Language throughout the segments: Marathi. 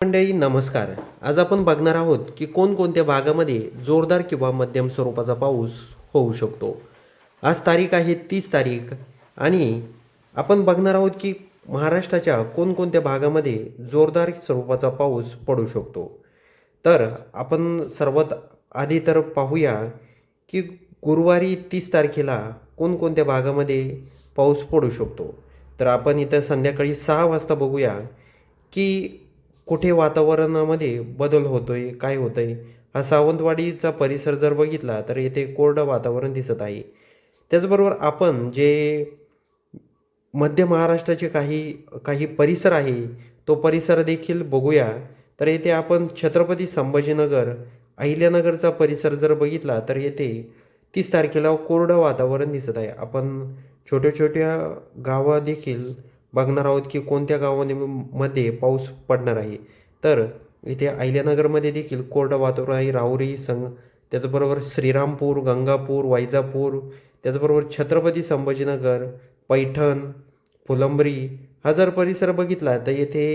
मंडळी नमस्कार. आज आपण बघणार आहोत की कोणकोणत्या भागामध्ये जोरदार किंवा मध्यम स्वरूपाचा पाऊस होऊ शकतो. आज तारीख आहे 30 तारीख आणि आपण बघणार आहोत की महाराष्ट्राच्या कोणकोणत्या भागामध्ये जोरदार स्वरूपाचा पाऊस पडू शकतो. तर आपण सर्वात आधी तर पाहूया की गुरुवारी 30 तारखेला कोणकोणत्या भागामध्ये पाऊस पडू शकतो. तर आपण इथं संध्याकाळी 6 वाजता बघूया की कुठे वातावरणामध्ये बदल होतोय, काय होतंय? हा सावंतवाडीचा परिसर जर बघितला तर येथे कोरडं वातावरण दिसत आहे. त्याचबरोबर आपण जे मध्य महाराष्ट्राचे काही काही परिसर आहे, तो परिसर देखील बघूया. तर येथे आपण छत्रपती संभाजीनगर, अहिल्यानगरचा परिसर जर बघितला तर येथे 30 तारखेला कोरडं वातावरण दिसत आहे. आपण छोट्या-छोट्या गावं देखील बघणार आहोत की कोणत्या गावांमध्ये पाऊस पडणार आहे. तर इथे अहिल्यानगरमध्ये देखील कोरडं वातावरण आहे. राहुरी त्याचबरोबर श्रीरामपूर, गंगापूर, वैजापूर, त्याचबरोबर छत्रपती संभाजीनगर, पैठण, फुलंब्री हा जर परिसर बघितला तर येथे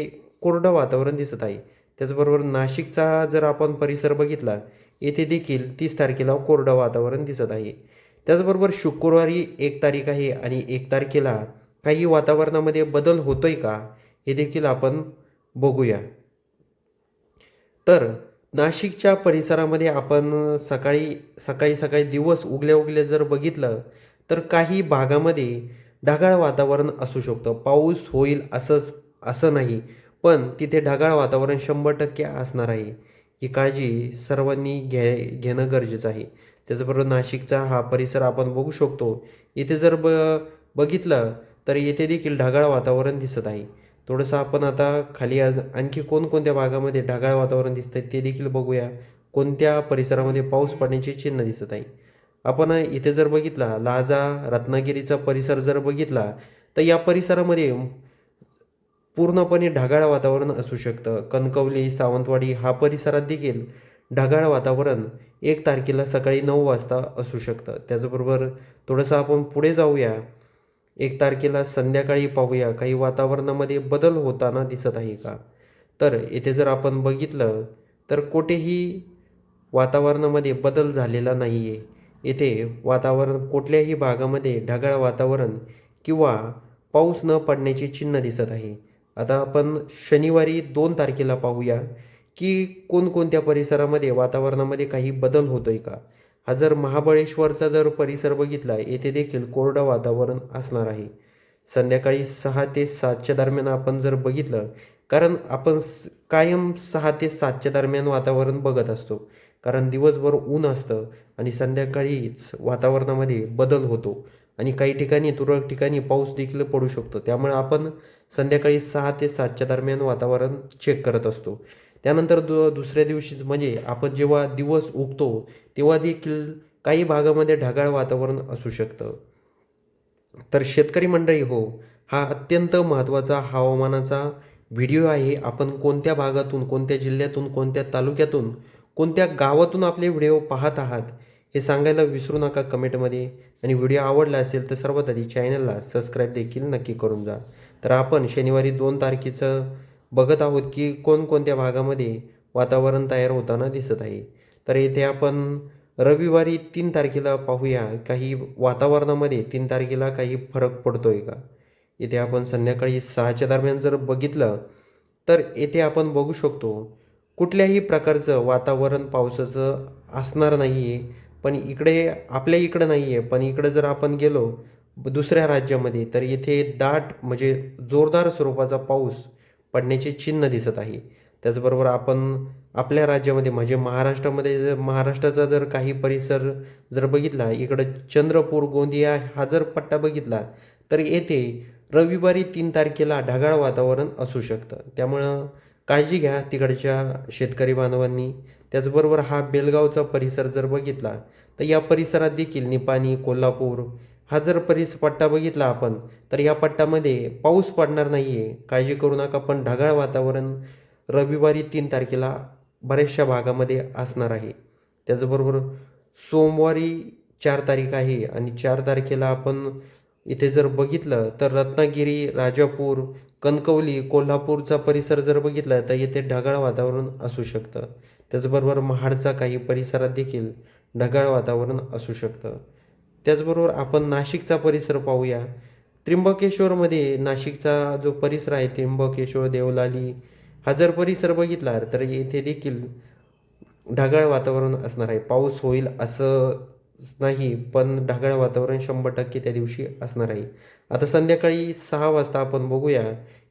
कोरडं वातावरण दिसत आहे. त्याचबरोबर नाशिकचा जर आपण परिसर बघितला, येथे देखील 30 तारखेला कोरडं वातावरण दिसत आहे. त्याचबरोबर शुक्रवारी 1 तारीख आहे आणि 1 तारखेला काही वातावरणामध्ये बदल होतोय का, हे देखील आपण बघूया. तर नाशिकच्या परिसरामध्ये आपण सकाळी सकाळी सकाळी दिवस उगल्या उगल्या जर बघितलं तर काही भागामध्ये ढगाळ वातावरण असू शकतं. पाऊस होईल असं नाही, पण तिथे ढगाळ वातावरण 100% असणार आहे. ही काळजी सर्वांनी घेणं गरजेचं आहे. त्याचबरोबर नाशिकचा हा परिसर आपण बघू शकतो. इथे जर बघितलं तर येथे देखील ढगाळ वातावरण दिसत आहे. थोडंसं आपण आता खाली आणखी कोणकोणत्या भागामध्ये ढगाळ वातावरण दिसतंय ते देखील बघूया. कोणत्या परिसरामध्ये पाऊस पडण्याची चिन्ह दिसत आहे. आपण इथे जर बघितला लाजा, रत्नागिरीचा परिसर जर बघितला, तर या परिसरामध्ये पूर्णपणे ढगाळ वातावरण असू शकतं. कणकवली, सावंतवाडी हा परिसरात देखील ढगाळ वातावरण 1 तारखेला सकाळी 9 वाजता असू शकतं. त्याचबरोबर थोडंसं आपण पुढे जाऊया. 1 तारखेला संध्याकाळी पाहूया काही वातावरणामध्ये बदल होताना दिसत आहे का? तर इथे जर आपण बघितलं तर कुठेही वातावरणामध्ये बदल झालेला नाही आहे. येथे वातावरण कुठल्याही भागामध्ये ढगाळ वातावरण किंवा पाऊस न पडण्याची चिन्ह दिसत आहे. आता आपण शनिवारी 2 तारखेला पाहूया की कोणकोणत्या परिसरामध्ये वातावरणामध्ये काही बदल होतोय का? हा जर महाबळेश्वरचा जर परिसर बघितला, येथे देखील कोरडं वातावरण असणार आहे. संध्याकाळी 6 ते 7च्या दरम्यान आपण जर बघितलं, कारण आपण कायम 6 ते 7च्या दरम्यान वातावरण बघत असतो. कारण दिवसभर ऊन असतं आणि संध्याकाळीच वातावरणामध्ये बदल होतो आणि काही ठिकाणी तुरळक ठिकाणी पाऊस देखील पडू शकतो. त्यामुळे आपण संध्याकाळी 6 ते 7च्या दरम्यान वातावरण चेक करत असतो. त्यानंतर दुसऱ्या दिवशीच म्हणजे आपण जेव्हा दिवस उगतो, तेव्हा देखील काही भागामध्ये ढगाळ वातावरण असू शकतं. तर शेतकरी मंडळी हो, हा अत्यंत महत्त्वाचा हवामानाचा व्हिडिओ आहे. आपण कोणत्या भागातून, कोणत्या जिल्ह्यातून, कोणत्या तालुक्यातून, कोणत्या गावातून आपले व्हिडिओ पाहत आहात, हे सांगायला विसरू नका कमेंटमध्ये. आणि व्हिडिओ आवडला असेल तर सर्वात आधी चॅनलला सबस्क्राईब देखील नक्की करून जा. तर आपण शनिवारी 2 तारखेचं बघत आहोत की कोणकोणत्या भागामध्ये वातावरण तयार होताना दिसत आहे. तर येथे आपण रविवारी 3 तारखेला पाहूया काही वातावरणामध्ये 3 तारखेला काही फरक पडतोय का? इथे आपण संध्याकाळी 6च्या दरम्यान जर बघितलं, तर येथे आपण बघू शकतो कुठल्याही प्रकारचं वातावरण पावसाचं असणार नाही आहे. पण इकडे आपल्या इकडं नाही आहे. पण इकडं जर आपण गेलो दुसऱ्या राज्यामध्ये, तर येथे दाट म्हणजे जोरदार स्वरूपाचा पाऊस पडण्याचे चिन्ह दिसत आहे. त्याचबरोबर आपण आपल्या राज्यामध्ये म्हणजे महाराष्ट्रामध्ये महाराष्ट्राचा जर काही परिसर जर बघितला, इकडं चंद्रपूर, गोंदिया हा जर पट्टा बघितला, तर येथे रविवारी 3 तारखेला ढगाळ वातावरण असू शकतं. त्यामुळं काळजी घ्या तिकडच्या शेतकरी बांधवांनी. त्याचबरोबर हा बेलगावचा परिसर जर बघितला, तर या परिसरात देखील निपाणी, कोल्हापूर हा जर पट्टा बघितला आपण, तर या पट्ट्यामध्ये पाऊस पडणार नाही आहे. काळजी करू नका. पण ढगाळ वातावरण रविवारी 3 तारखेला बऱ्याचशा भागामध्ये असणार आहे. त्याचबरोबर सोमवारी 4 तारीख आहे आणि 4 तारखेला आपण इथे जर बघितलं तर रत्नागिरी, राजापूर, कणकवली, कोल्हापूरचा परिसर जर बघितला तर येथे ढगाळ वातावरण असू शकतं. त्याचबरोबर महाडचा काही परिसरात देखील ढगाळ वातावरण असू शकतं. त्याचबरोबर आपण नाशिकचा परिसर पाहूया. त्र्यंबकेश्वरमध्ये नाशिकचा जो परिसर आहे त्र्यंबकेश्वर, देवलाली हा जर परिसर बघितला तर येथे देखील ढगाळ वातावरण असणार आहे. पाऊस होईल असं नाही, पण ढगाळ वातावरण 100% त्या दिवशी असणार आहे. आता संध्याकाळी 6 वाजता आपण बघूया,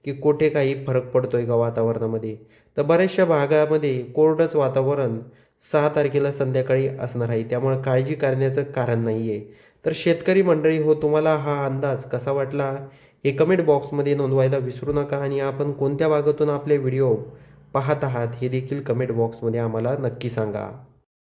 की कुठे काही फरक पडतोय का वातावरणामध्ये. तर बऱ्याचशा भागामध्ये कोरडंच वातावरण 6 तारखेला संध्याकाळी असणार आहे. त्यामुळे काळजी करण्याचं कारण नाही आहे. तर शेतकरी मंडळी हो, तुम्हाला हा अंदाज कसा वाटला? हे कमेंट बॉक्समध्ये नोंदवायला विसरू नका आणि आपण कोणत्या भागातून आपले व्हिडिओ पाहत आहात हे देखील कमेंट बॉक्समध्ये आम्हाला नक्की सांगा.